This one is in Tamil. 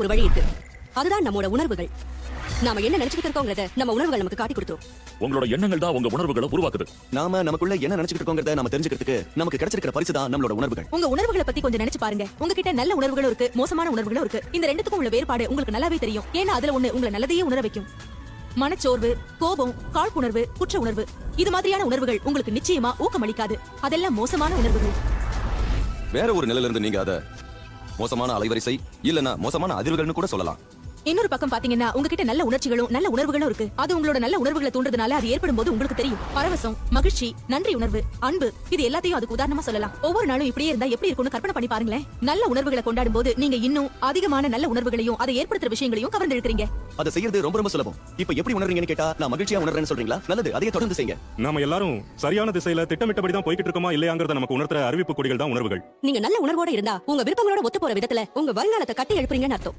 ஒரு வழி இருக்கு. அதுதான் நம்மோட உணர்வுகள். நாம என்ன நினைச்சுக்கிட்டு இருக்கோங்கிறத நம்ம உணர்வுகள் நமக்கு காட்டி கொடுத்துரும். உங்களோட எண்ணங்கள் தான் உங்க உணர்வுகளை உருவாக்குது. நாம நமக்குள்ள என்ன நினைச்சுக்கிட்டு இருக்கோங்கிறத நாம தெரிஞ்சுக்கிறதுக்கு நமக்கு கிடைச்சிருக்கிற பரிசு தான் நம்மளோட உணர்வுகள். உங்க உணர்வுகளை பத்தி கொஞ்சம் நினைச்சு பாருங்க. உங்ககிட்ட நல்ல உணர்வுகளும் இருக்கு, மோசமான உணர்வுகளும் இருக்கு. இந்த ரெண்டுத்துக்கும் உள்ள வேறுபாடு உங்களுக்கு நல்லாவே தெரியும். ஏன்னா அதுல ஒண்ணு உங்களை நல்லதையே உணர வைக்கும். மனச்சோர்வு, கோபம், காழ்ப்புணர்வு, குற்ற உணர்வு, இது மாதிரியான உணர்வுகள் உங்களுக்கு நிச்சயமா ஊக்கமளிக்காது. அதெல்லாம் மோசமான உணர்வுகள். வேற ஒரு நிலையில இருந்து நீங்க அத மோசமான அலைவரிசை இல்லனா மோசமான அதிர்வுகள்னு கூட சொல்லலாம். இன்னொரு பக்கம் பாத்தீங்கன்னா உங்ககிட்ட நல்ல உணர்ச்சிகளும் நல்ல உணர்வுகளும் இருக்கு. அது உங்களோட நல்ல உணர்வுகளை தூண்டுறதுனால அது ஏற்படும் போது உங்களுக்கு தெரியும். பரவசம், மகிழ்ச்சி, நன்றி உணர்வு, அன்பு, இது எல்லாத்தையும் அதுக்கு உதாரணமா சொல்லலாம். ஒவ்வொரு நாளும் இப்படியே இருந்தா எப்படி இருக்கும்னு கற்பனை பண்ணி பாருங்களேன். நல்ல உணர்வுகளை கொண்டாடும் போது நீங்க இன்னும் அதிகமான நல்ல உணர்வுகளையும் அதை ஏற்படுத்துற விஷயங்களையும் கவர்ந்து இழுக்கிறீங்க. அதை செய்யறது ரொம்ப ரொம்ப சுலபம். இப்போ எப்படி உணர்றீங்கன்னு கேட்டா நான் மகிழ்ச்சியா உணர்றேன்னு சொல்றீங்களா? நல்லது, அதையே தொடர்ந்து செய்யுங்க. நாம எல்லாரும் சரியான திசையில திட்டமிட்டபடி தான் போய்கிட்டு இருக்கோமா இல்லையாங்கறத நமக்கு உணர்த்துற அறிவிப்பு கொடிகள் தான் உணர்வுகள். நீங்க நல்ல உணர்வோட இருந்தா உங்க விருப்பங்களோட ஒத்து போற விதத்துல உங்க வருங்காலத்தை கட்டி எழுப்புறீங்கன்னு அர்த்தம்.